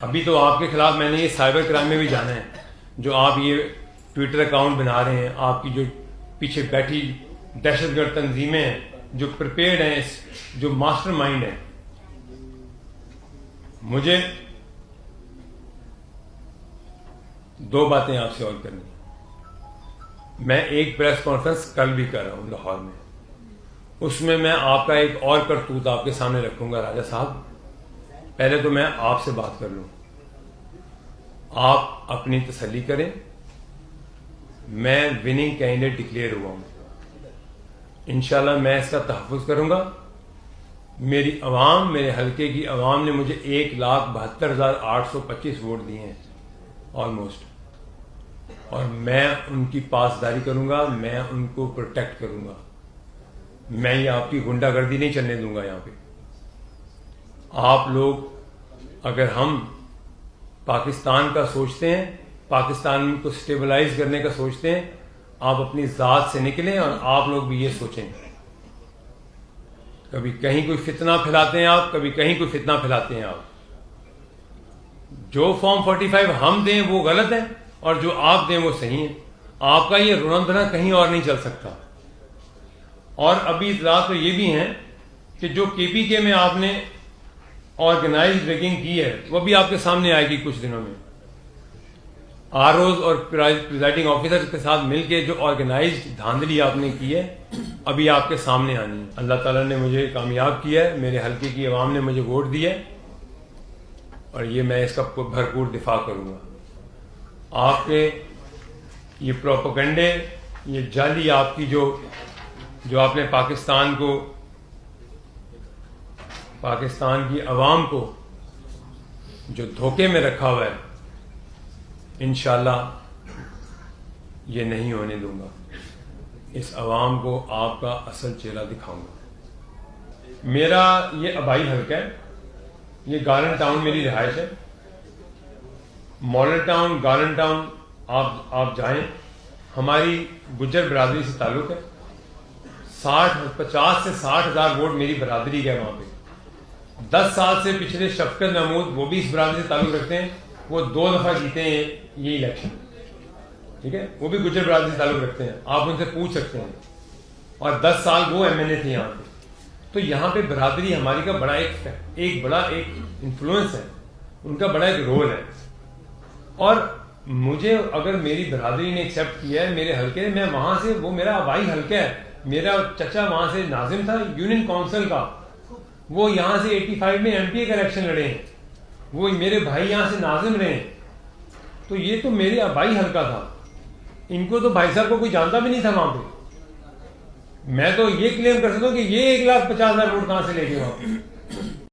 ابھی تو آپ کے خلاف میں نے یہ سائبر کرائم میں بھی جانا ہے، جو آپ یہ ٹویٹر اکاؤنٹ بنا رہے ہیں، آپ کی جو پیچھے بیٹھی دہشت گرد تنظیمیں ہیں جو پریپیئرڈ ہیں، جو ماسٹر مائنڈ ہیں. مجھے دو باتیں آپ سے اور کرنی. میں ایک پریس کانفرنس کل بھی کر رہا ہوں لاہور میں، اس میں آپ کا ایک اور کرتوت آپ کے سامنے رکھوں گا. راجہ صاحب، پہلے تو میں آپ سے بات کر لوں، آپ اپنی تسلی کریں. میں وننگ کینڈیڈیٹ ڈکلیئر ہوا ہوں، انشاءاللہ میں اس کا تحفظ کروں گا. میری عوام، میرے حلقے کی عوام نے مجھے 1,72,825 ووٹ دیے ہیں آلموسٹ، اور میں ان کی پاسداری کروں گا، میں ان کو پروٹیکٹ کروں گا. میں یہ آپ کی غنڈہ گردی نہیں چلنے دوں گا. یہاں پہ آپ لوگ اگر ہم پاکستان کا سوچتے ہیں، پاکستان کو سٹیبلائز کرنے کا سوچتے ہیں، آپ اپنی ذات سے نکلیں اور آپ لوگ بھی یہ سوچیں. کبھی کہیں کوئی فتنہ پھیلاتے ہیں آپ، کبھی کہیں کوئی فتنہ پھیلاتے ہیں آپ. جو فارم 45 ہم دیں وہ غلط ہے اور جو آپ دیں وہ صحیح ہے. آپ کا یہ رونندنا کہیں اور نہیں چل سکتا. اور ابھی اطلاعات تو یہ بھی ہیں کہ جو کے کے میں آپ نے آرگنائزڈ ریگنگ کی ہے وہ بھی آپ کے سامنے آئے گی کچھ دنوں میں. آرઓز اور پریزائڈنگ آفیسر کے ساتھ مل کے جو آرگنائزڈ دھاندلی آپ نے کی ہے ابھی آپ کے سامنے آنی ہے. اللہ تعالیٰ نے مجھے کامیاب کیا ہے، میرے حلقے کی عوام نے مجھے ووٹ دیا ہے، اور یہ میں اس کا بھرپور دفاع کروں گا. آپ کے یہ پروپیگنڈے، یہ جعلی آپ کی جو آپ نے پاکستان کی عوام کو جو دھوکے میں رکھا ہوا ہے، انشاءاللہ یہ نہیں ہونے دوں گا. اس عوام کو آپ کا اصل چہرہ دکھاؤں گا. میرا یہ آبائی حلقہ ہے، یہ گارلنڈ ٹاؤن میری رہائش ہے. ماڈل ٹاؤن، گارلنڈ ٹاؤن آپ جائیں، ہماری گجر برادری سے تعلق ہے. 50 سے 60,000 ووٹ میری برادری کے وہاں پہ. 10 سال سے پچھلے شفقت محمود، وہ بھی اس برادری سے تعلق رکھتے ہیں، وہ 2 دفعہ جیتے ہیں یہ الیکشن. ٹھیک ہے، وہ بھی گجر برادری سے تعلق رکھتے ہیں، آپ ان سے پوچھ سکتے ہیں. اور 10 سال وہ ایم این اے تھے یہاں پہ. تو یہاں پہ برادری ہماری کا بڑا ایک انفلوئنس ہے، ان کا بڑا ایک رول ہے. اور مجھے اگر میری برادری نے ایکسیپٹ کیا ہے میرے حلقے میں، وہاں سے، وہ میرا آبائی حلقہ ہے. میرا چچا وہاں سے ناظم تھا یونین کونسل کا، وہ یہاں سے 85 میں ایم پی اے کا الیکشن لڑے ہیں. وہ میرے بھائی یہاں سے ناظم رہے ہیں. تو یہ تو میرے آبائی حلقہ تھا. ان کو تو بھائی صاحب کو کوئی جانتا بھی نہیں تھا وہاں پہ. میں تو یہ کلیم کر سکتا ہوں کہ یہ 1,50,000 ووٹ کہاں سے لے گئے وہاں پہ.